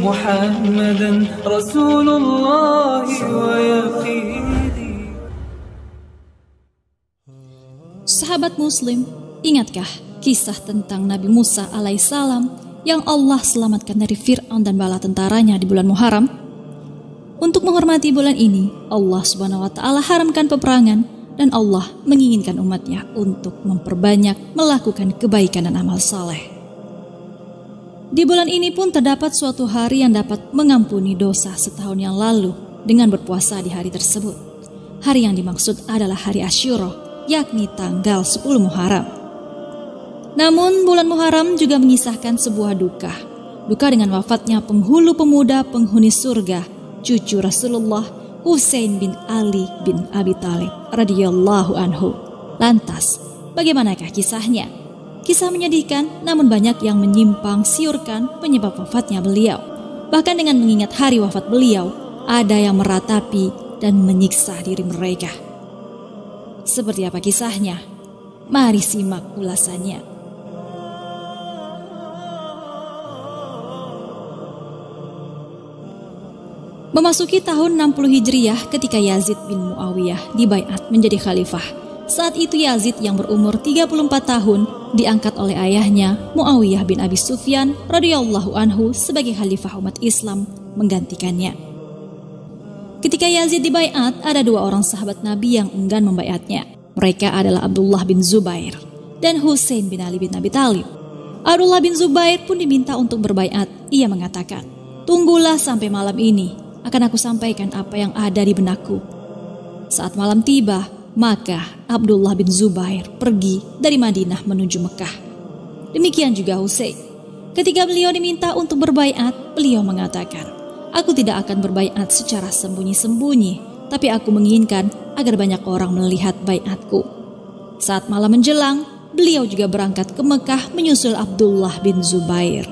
محمدا رسول الله ويقيني. Sahabat Muslim, ingatkah kisah tentang Nabi Musa alaihissalam yang Allah selamatkan dari Fir'aun dan bala tentaranya di bulan Muharram? Untuk menghormati bulan ini, Allah Subhanahu wa Ta'ala haramkan peperangan, dan Allah menginginkan umatnya untuk memperbanyak melakukan kebaikan dan amal saleh. Di bulan ini pun terdapat suatu hari yang dapat mengampuni dosa setahun yang lalu dengan berpuasa di hari tersebut. Hari yang dimaksud adalah hari Asyura, yakni tanggal 10 Muharram. Namun bulan Muharram juga mengisahkan sebuah duka. Duka dengan wafatnya penghulu pemuda penghuni surga, cucu Rasulullah Husain bin Ali bin Abi Thalib radhiyallahu anhu. Lantas, bagaimanakah kisahnya? Kisah menyedihkan, namun banyak yang menyimpang siurkan penyebab wafatnya beliau. Bahkan dengan mengingat hari wafat beliau, ada yang meratapi dan menyiksa diri mereka. Seperti apa kisahnya? Mari simak ulasannya. Memasuki tahun 60 Hijriah ketika Yazid bin Muawiyah dibaiat menjadi khalifah. Saat itu Yazid yang berumur 34 tahun diangkat oleh ayahnya Muawiyah bin Abi Sufyan radhiyallahu anhu sebagai khalifah umat Islam menggantikannya. Ketika Yazid dibaiat, ada dua orang sahabat Nabi yang enggan membaiatnya. Mereka adalah Abdullah bin Zubair dan Husain bin Ali bin Abi Thalib. Abdullah bin Zubair pun diminta untuk berbaiat. Ia mengatakan, "Tunggulah sampai malam ini, akan aku sampaikan apa yang ada di benakku." Saat malam tiba, maka Abdullah bin Zubair pergi dari Madinah menuju Mekah. Demikian juga Husain. Ketika beliau diminta untuk berbaiat, beliau mengatakan, "Aku tidak akan berbaiat secara sembunyi-sembunyi, tapi aku menginginkan agar banyak orang melihat baiatku." Saat malam menjelang, beliau juga berangkat ke Mekah menyusul Abdullah bin Zubair.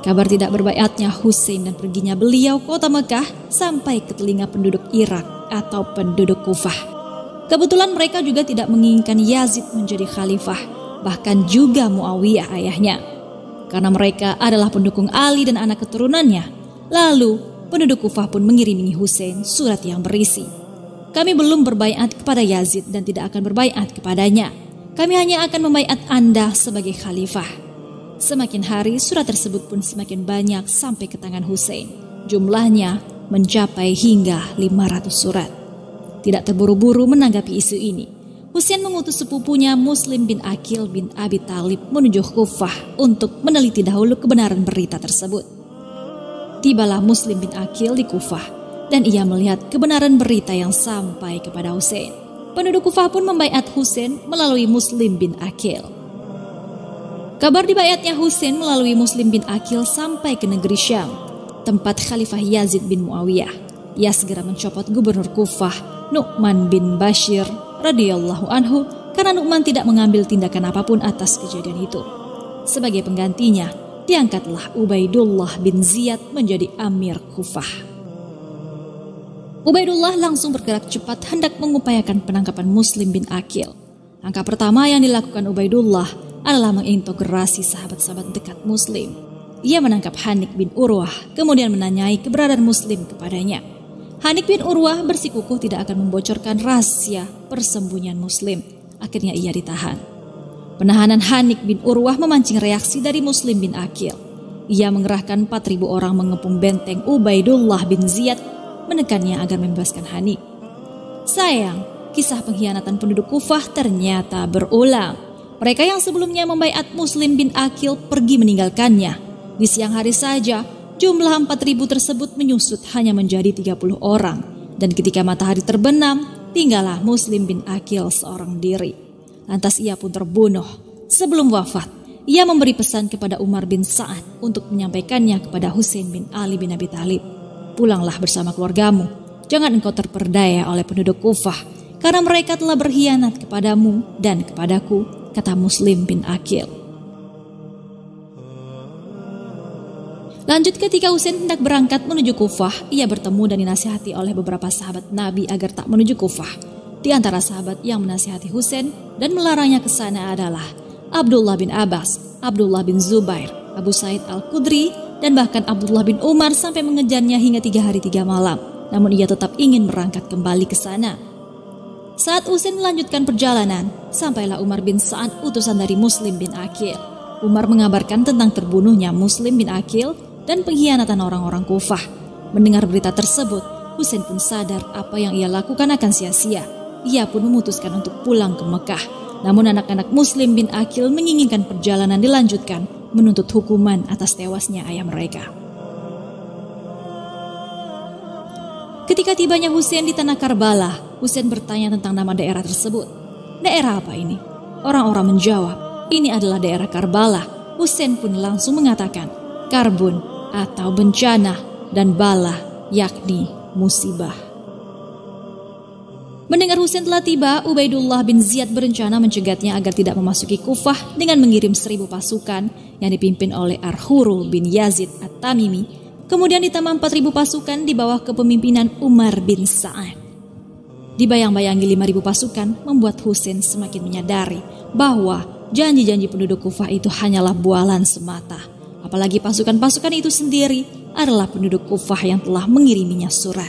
Kabar tidak berbaiatnya Husain dan perginya beliau ke kota Mekah sampai ke telinga penduduk Irak atau penduduk Kufah. Kebetulan mereka juga tidak menginginkan Yazid menjadi khalifah, bahkan juga Muawiyah ayahnya. Karena mereka adalah pendukung Ali dan anak keturunannya. Lalu penduduk Kufah pun mengirimi Husain surat yang berisi, "Kami belum berbaiat kepada Yazid dan tidak akan berbaiat kepadanya. Kami hanya akan membaiat Anda sebagai khalifah." Semakin hari surat tersebut pun semakin banyak sampai ke tangan Husain. Jumlahnya mencapai hingga 500 surat. Tidak terburu-buru menanggapi isu ini, Husain mengutus sepupunya Muslim bin Aqil bin Abi Thalib menuju Kufah untuk meneliti dahulu kebenaran berita tersebut. Tibalah Muslim bin Aqil di Kufah dan ia melihat kebenaran berita yang sampai kepada Husain. Penduduk Kufah pun membaiat Husain melalui Muslim bin Aqil. Kabar dibaiatnya Husain melalui Muslim bin Aqil sampai ke negeri Syam, tempat Khalifah Yazid bin Muawiyah. Ia segera mencopot gubernur Kufah Nu'man bin Bashir radhiyallahu anhu karena Nu'man tidak mengambil tindakan apapun atas kejadian itu. Sebagai penggantinya, diangkatlah Ubaidullah bin Ziyad menjadi Amir Kufah. Ubaidullah langsung bergerak cepat hendak mengupayakan penangkapan Muslim bin Aqil. Langkah pertama yang dilakukan Ubaidullah adalah mengintegrasi sahabat-sahabat dekat Muslim. Ia menangkap Hanik bin Urwah, kemudian menanyai keberadaan Muslim kepadanya. Hanik bin Urwah bersikukuh tidak akan membocorkan rahasia persembunyian Muslim. Akhirnya ia ditahan. Penahanan Hanik bin Urwah memancing reaksi dari Muslim bin Aqil. Ia mengerahkan 4.000 orang mengepung benteng Ubaidullah bin Ziyad, menekannya agar membebaskan Hanik. Sayang, kisah pengkhianatan penduduk Kufah ternyata berulang. Mereka yang sebelumnya membaiat Muslim bin Aqil pergi meninggalkannya. Di siang hari saja, jumlah 4.000 tersebut menyusut hanya menjadi 30 orang. Dan ketika matahari terbenam, tinggallah Muslim bin Aqil seorang diri. Lantas ia pun terbunuh. Sebelum wafat, ia memberi pesan kepada Umar bin Sa'ad untuk menyampaikannya kepada Husain bin Ali bin Abi Thalib. "Pulanglah bersama keluargamu. Jangan engkau terperdaya oleh penduduk Kufah, karena mereka telah berkhianat kepadamu dan kepadaku," kata Muslim bin Aqil. Lanjut, ketika Husain hendak berangkat menuju Kufah, ia bertemu dan dinasihati oleh beberapa sahabat Nabi agar tak menuju Kufah. Di antara sahabat yang menasihati Husain dan melarangnya ke sana adalah Abdullah bin Abbas, Abdullah bin Zubair, Abu Sa'id al-Khudri, dan bahkan Abdullah bin Umar sampai mengejarnya hingga 3 hari 3 malam. Namun ia tetap ingin berangkat kembali ke sana. Saat Husain melanjutkan perjalanan, sampailah Umar bin Sa'ad, utusan dari Muslim bin Aqil. Umar mengabarkan tentang terbunuhnya Muslim bin Aqil dan pengkhianatan orang-orang Kufah. Mendengar berita tersebut, Husain pun sadar apa yang ia lakukan akan sia-sia. Ia pun memutuskan untuk pulang ke Mekah. Namun anak-anak Muslim bin Aqil menginginkan perjalanan dilanjutkan, menuntut hukuman atas tewasnya ayah mereka. Ketika tibanya Husain di tanah Karbala, Husain bertanya tentang nama daerah tersebut. Daerah apa ini? Orang-orang menjawab, ini adalah daerah Karbala. Husain pun langsung mengatakan, karbun atau bencana, dan bala yakni musibah. Mendengar Husain telah tiba, Ubaidullah bin Ziyad berencana mencegatnya agar tidak memasuki Kufah dengan mengirim 1000 pasukan yang dipimpin oleh Arhurul bin Yazid At-Tamimi, kemudian ditambah 4000 pasukan di bawah kepemimpinan Umar bin Sa'ad. Dibayang-bayangi 5000 pasukan membuat Husain semakin menyadari bahwa janji-janji penduduk Kufah itu hanyalah bualan semata. Apalagi pasukan-pasukan itu sendiri adalah penduduk Kufah yang telah mengiriminya surat.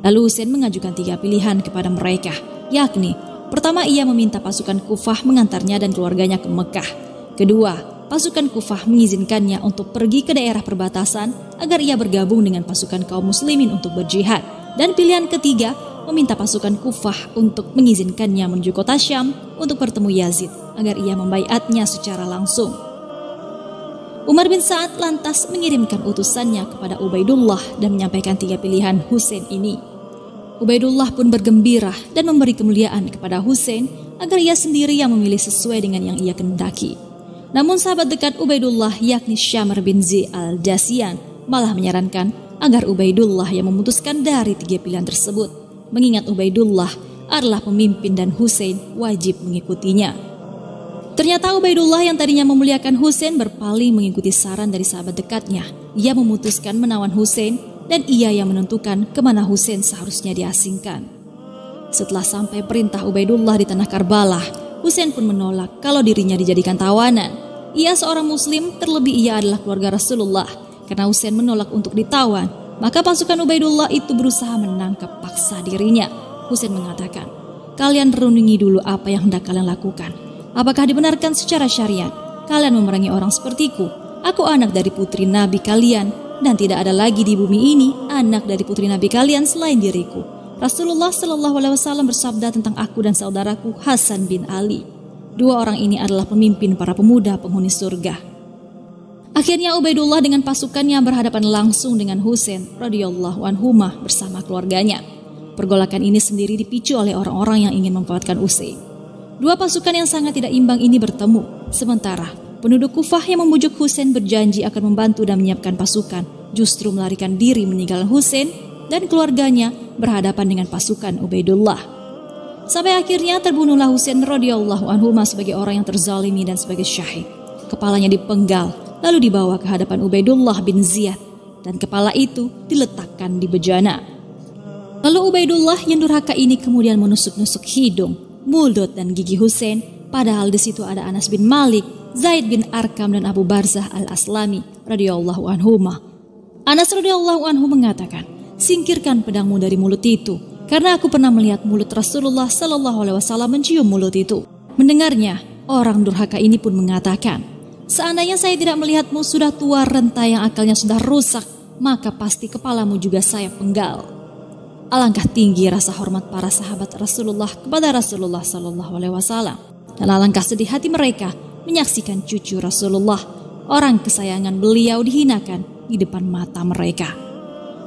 Lalu Husain mengajukan 3 pilihan kepada mereka, yakni pertama ia meminta pasukan Kufah mengantarnya dan keluarganya ke Mekah. Kedua, pasukan Kufah mengizinkannya untuk pergi ke daerah perbatasan agar ia bergabung dengan pasukan kaum muslimin untuk berjihad. Dan pilihan ketiga, meminta pasukan Kufah untuk mengizinkannya menuju kota Syam untuk bertemu Yazid agar ia membaiatnya secara langsung. Umar bin Sa'ad lantas mengirimkan utusannya kepada Ubaidullah dan menyampaikan 3 pilihan Husain ini. Ubaidullah pun bergembira dan memberi kemuliaan kepada Husain agar ia sendiri yang memilih sesuai dengan yang ia kehendaki. Namun sahabat dekat Ubaidullah yakni Syamr bin Zi al-Jasiyan malah menyarankan agar Ubaidullah yang memutuskan dari 3 pilihan tersebut, mengingat Ubaidullah adalah pemimpin dan Husain wajib mengikutinya. Ternyata Ubaidullah yang tadinya memuliakan Husain berpaling mengikuti saran dari sahabat dekatnya. Ia memutuskan menawan Husain dan ia yang menentukan kemana Husain seharusnya diasingkan. Setelah sampai perintah Ubaidullah di tanah Karbala, Husain pun menolak kalau dirinya dijadikan tawanan. Ia seorang muslim, terlebih ia adalah keluarga Rasulullah. Karena Husain menolak untuk ditawan, maka pasukan Ubaidullah itu berusaha menangkap paksa dirinya. Husain mengatakan, kalian renungi dulu apa yang hendak kalian lakukan. Apakah dibenarkan secara syariat kalian memerangi orang sepertiku? Aku anak dari putri Nabi kalian, dan tidak ada lagi di bumi ini anak dari putri Nabi kalian selain diriku. Rasulullah SAW bersabda tentang aku dan saudaraku Hasan bin Ali. 2 orang ini adalah pemimpin para pemuda penghuni surga. Akhirnya Ubaidullah dengan pasukannya berhadapan langsung dengan Husain radhiyallahu anhumah bersama keluarganya. Pergolakan ini sendiri dipicu oleh orang-orang yang ingin memanfaatkan Husain. 2 pasukan yang sangat tidak imbang ini bertemu. Sementara penduduk Kufah yang membujuk Husain berjanji akan membantu dan menyiapkan pasukan, justru melarikan diri meninggalkan Husain dan keluarganya berhadapan dengan pasukan Ubaidullah. Sampai akhirnya terbunuhlah Husain radhiyallahu anhumah sebagai orang yang terzalimi dan sebagai syahid. Kepalanya dipenggal, lalu dibawa ke hadapan Ubaidullah bin Ziyad, dan kepala itu diletakkan di bejana. Lalu Ubaidullah yang durhaka ini kemudian menusuk-nusuk hidung, mulut dan gigi Husain, padahal di situ ada Anas bin Malik, Zaid bin Arkam dan Abu Barzah al-Aslami radhiyallahu anhumah. Anas radhiyallahu anhu mengatakan, singkirkan pedangmu dari mulut itu, karena aku pernah melihat mulut Rasulullah SAW mencium mulut itu. Mendengarnya, orang durhaka ini pun mengatakan, seandainya saya tidak melihatmu sudah tua renta yang akalnya sudah rusak, maka pasti kepalamu juga saya penggal. Alangkah tinggi rasa hormat para sahabat Rasulullah kepada Rasulullah SAW, dan alangkah sedih hati mereka menyaksikan cucu Rasulullah, orang kesayangan beliau, dihinakan di depan mata mereka.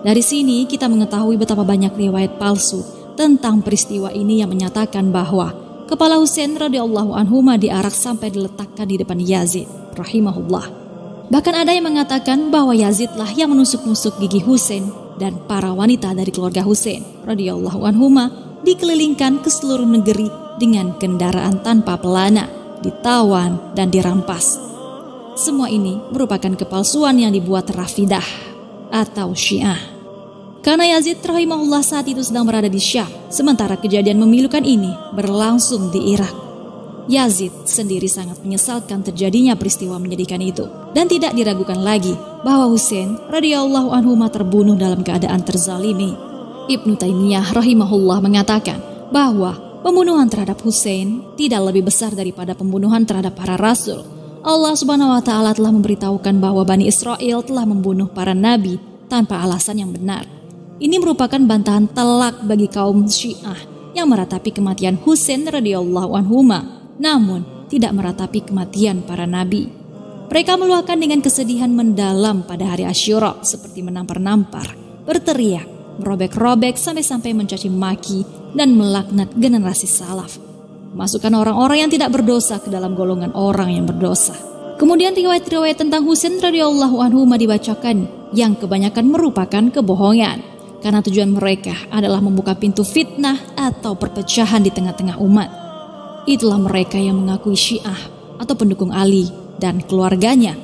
Dari sini kita mengetahui betapa banyak riwayat palsu tentang peristiwa ini yang menyatakan bahwa kepala Husain radhiyallahu anhumah diarak sampai diletakkan di depan Yazid rahimahullah. Bahkan ada yang mengatakan bahwa Yazidlah yang menusuk-nusuk gigi Husain, dan para wanita dari keluarga Husain radhiyallahu anhumah dikelilingkan ke seluruh negeri dengan kendaraan tanpa pelana, ditawan dan dirampas. Semua ini merupakan kepalsuan yang dibuat Rafidah atau Syiah. Karena Yazid rahimahullah saat itu sedang berada di Syam, sementara kejadian memilukan ini berlangsung di Irak. Yazid sendiri sangat menyesalkan terjadinya peristiwa menyedihkan itu, dan tidak diragukan lagi bahwa Husain radhiyallahu anhu terbunuh dalam keadaan terzalimi. Ibnu Taimiyah rahimahullah mengatakan bahwa pembunuhan terhadap Husain tidak lebih besar daripada pembunuhan terhadap para rasul. Allah Subhanahu wa taala telah memberitahukan bahwa Bani Israel telah membunuh para nabi tanpa alasan yang benar. Ini merupakan bantahan telak bagi kaum Syiah yang meratapi kematian Husain radhiyallahu anhu, namun tidak meratapi kematian para nabi. Mereka meluahkan dengan kesedihan mendalam pada hari Asyura seperti menampar-nampar, berteriak, merobek-robek sampai-sampai mencaci maki dan melaknat generasi salaf. Masukkan orang-orang yang tidak berdosa ke dalam golongan orang yang berdosa. Kemudian riwayat-riwayat tentang Husain radhiyallahu anhu dibacakan yang kebanyakan merupakan kebohongan karena tujuan mereka adalah membuka pintu fitnah atau perpecahan di tengah-tengah umat. Itulah mereka yang mengakui Syiah atau pendukung Ali dan keluarganya.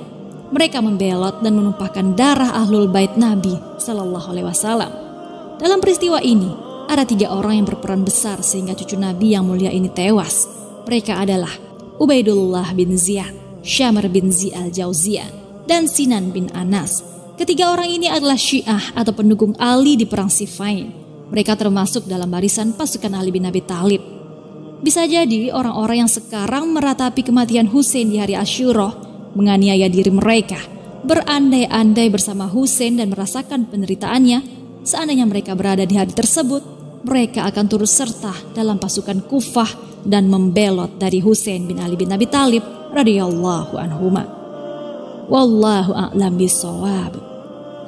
Mereka membelot dan menumpahkan darah ahlul bait Nabi Sallallahu Alaihi Wasallam. Dalam peristiwa ini ada 3 orang yang berperan besar sehingga cucu Nabi yang mulia ini tewas. Mereka adalah Ubaidullah bin Ziyad, Syamr bin Zi al-Jauziyah, dan Sinan bin Anas. Ketiga orang ini adalah Syiah atau pendukung Ali di perang Siffin. Mereka termasuk dalam barisan pasukan Ali bin Abi Thalib. Bisa jadi orang-orang yang sekarang meratapi kematian Husain di hari Asyura menganiaya diri mereka, berandai-andai bersama Husain dan merasakan penderitaannya. Seandainya mereka berada di hari tersebut, mereka akan turut serta dalam pasukan Kufah dan membelot dari Husain bin Ali bin Abi Thalib radhiyallahu anhuma. Wallahu a'lam bishawab.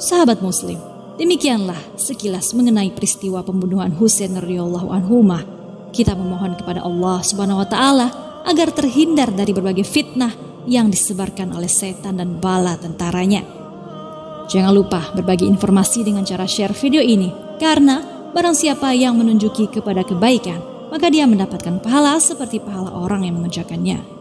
Sahabat Muslim, demikianlah sekilas mengenai peristiwa pembunuhan Husain radhiyallahu anhuma. Kita memohon kepada Allah Subhanahu wa taala agar terhindar dari berbagai fitnah yang disebarkan oleh setan dan bala tentaranya. Jangan lupa berbagi informasi dengan cara share video ini, karena barang siapa yang menunjuki kepada kebaikan, maka dia mendapatkan pahala seperti pahala orang yang mengerjakannya.